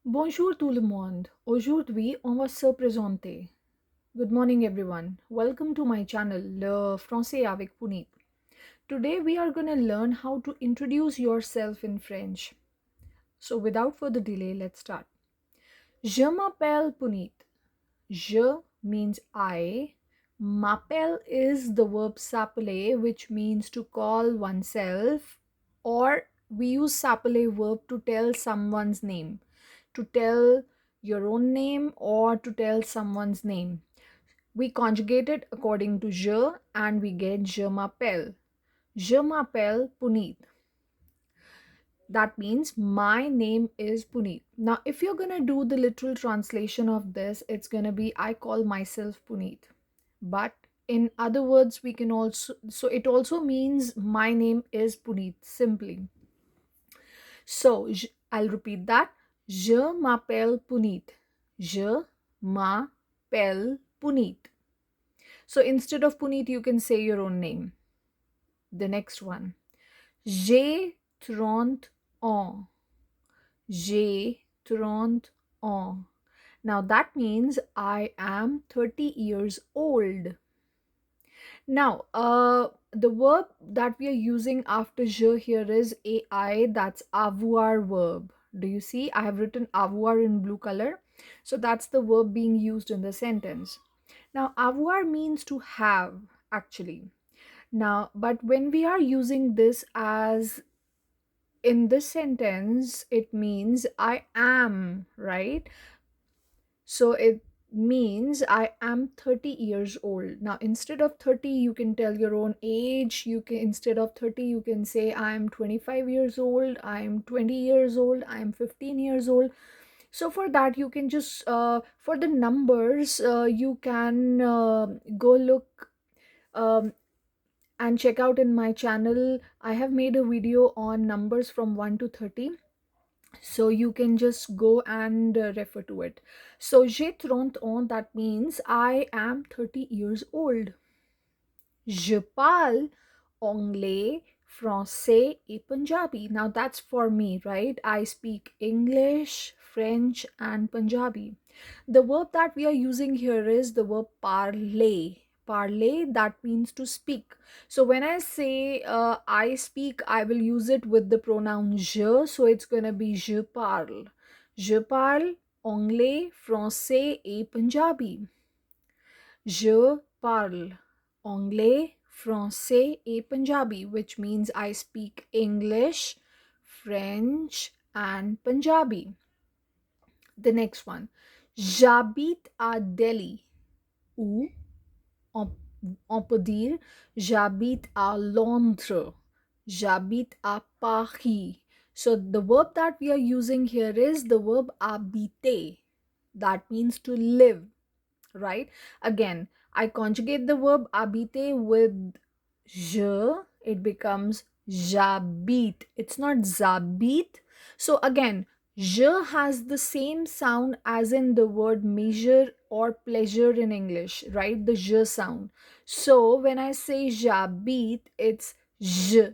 Bonjour tout le monde. Aujourd'hui, on va se présenter. Good morning, everyone. Welcome to my channel, Le Français avec Puneet. Today, we are going to learn how to introduce yourself in French. So, without further delay, let's start. Je m'appelle Puneet. Je means I. M'appelle is the verb s'appeler, which means to call oneself, or we use s'appeler verb to tell someone's name, to tell your own name or to tell someone's name. We conjugate it according to je and we get je m'appelle. Je m'appelle Puneet. That means my name is Puneet. Now, if you're going to do the literal translation of this, it's going to be I call myself Puneet. But in other words, we can also, so it also means my name is Puneet, simply. So, I'll repeat that. Je m'appelle Puneet. Je m'appelle Puneet. So, instead of Puneet, you can say your own name. The next one. J'ai 30 ans. J'ai 30 ans. Now that means I am 30 years old. Now, the verb that we are using after je here is ai, that's avoir verb. Do you see? I have written avoir in blue color. So that's the verb being used in the sentence. Now, avoir means to have, actually. Now, but when we are using this as in this sentence, it means I am, right? So it means I am 30 years old. Now, instead of 30, you can tell your own age. You can, instead of 30, you can say I am 25 years old, I am 20 years old, I am 15 years old. So for that, you can just, for the numbers, you can go look and check out in my channel. I have made a video on numbers from 1 to 30, so you can just go and refer to it. So j'ai 30 ans, that means I am 30 years old. Je parle anglais, français et Punjabi. Now that's for me, right? I speak English, French and Punjabi. The verb that we are using here is the verb parler. Parler, that means to speak. So when I say I speak, I will use it with the pronoun je. So it's going to be je parle. Je parle anglais, français et Punjabi. Je parle anglais, français et Punjabi, which means I speak English, French and Punjabi. The next one. J'habite à Delhi. Ou on peut dire j'habite à Londres. J'habite à Paris. So the verb that we are using here is the verb habiter. That means to live, right? Again, I conjugate the verb habiter with je, it becomes j'habite. It's not j'habite. So again, je has the same sound as in the word measure or pleasure in English, right? The je sound. So when I say j'habite, it's je,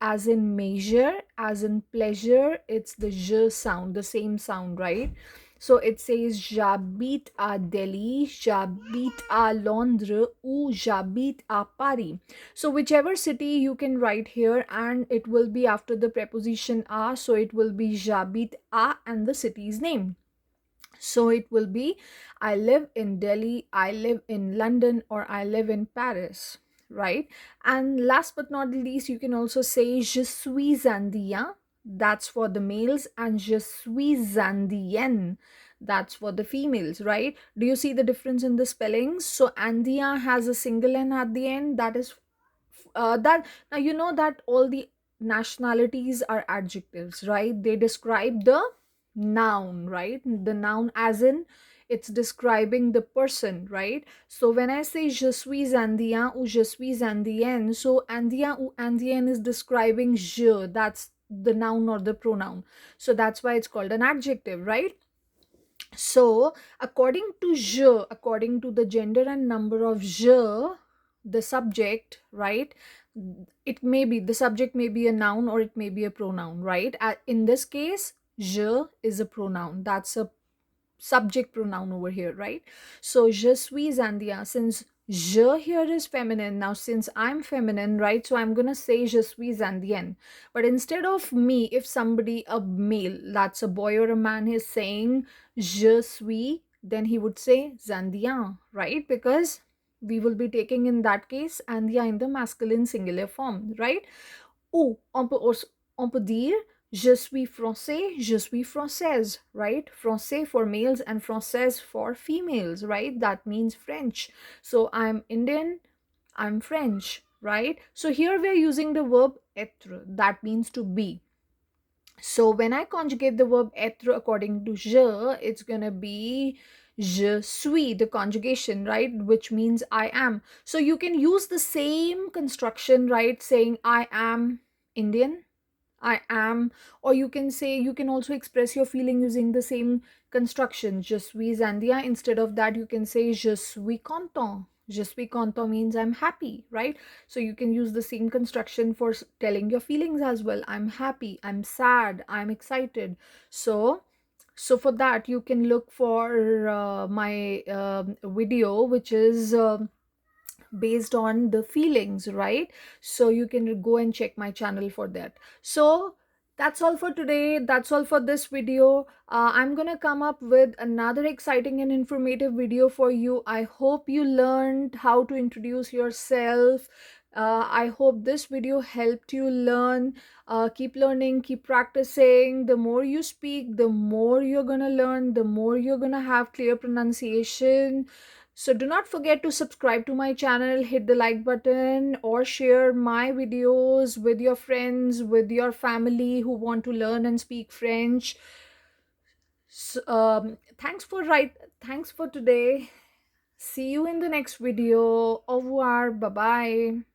as in measure, as in pleasure, it's the je sound, the same sound, right? So it says j'habite à Delhi, j'habite à Londres ou j'habite à Paris. So whichever city you can write here and it will be after the preposition à. So it will be j'habite à and the city's name. So it will be I live in Delhi, I live in London or I live in Paris, right? And last but not least, you can also say je suis indien. That's for the males, and je suis indienne, that's for the females, right? Do you see the difference in the spellings? So indien has a single n at the end. That is that now you know that all the nationalities are adjectives, right? They describe the noun, right? The noun as in it's describing the person, right? So when I say je suis indien ou je suis indienne, so indien ou indienne is describing je, that's the noun or the pronoun. So that's why it's called an adjective, right? So according to je, according to the gender and number of je, the subject, right? It may be, the subject may be a noun or it may be a pronoun, right? In this case, Je is a pronoun. That's a subject pronoun over here, right? So je suis Zandia. Since je here is feminine, now since I'm feminine, right? So I'm gonna say je suis Zandienne. But instead of me, if somebody, a male, that's a boy or a man, is saying je suis, then he would say Zandien, right? Because we will be taking in that case Andia in the masculine singular form, right? Ou on peut dire je suis français, je suis française, right? Français for males and française for females, right? That means French. So I'm Indian, I'm French, right? So here we're using the verb être, that means to be. So when I conjugate the verb être according to je, it's gonna be je suis, the conjugation, right? Which means I am. So you can use the same construction, right? Saying I am Indian, I am, or you can say, you can also express your feeling using the same construction. Je suis Zandia. Instead of that, you can say je suis content. Je suis content means I'm happy, right? So you can use the same construction for telling your feelings as well. I'm happy, I'm sad, I'm excited. So for that, you can look for my video, which is based on the feelings, right? So you can go and check my channel for that. So that's all for today, that's all for this video. I'm gonna come up with another exciting and informative video for you. I hope you learned how to introduce yourself. I hope this video helped you learn. Keep learning, keep practicing. The more you speak, the more you're gonna learn, the more you're gonna have clear pronunciation. So do not forget to subscribe to my channel, hit the like button, or share my videos with your friends, with your family who want to learn and speak French. So, thanks for today. See you in the next video. Au revoir. Bye bye.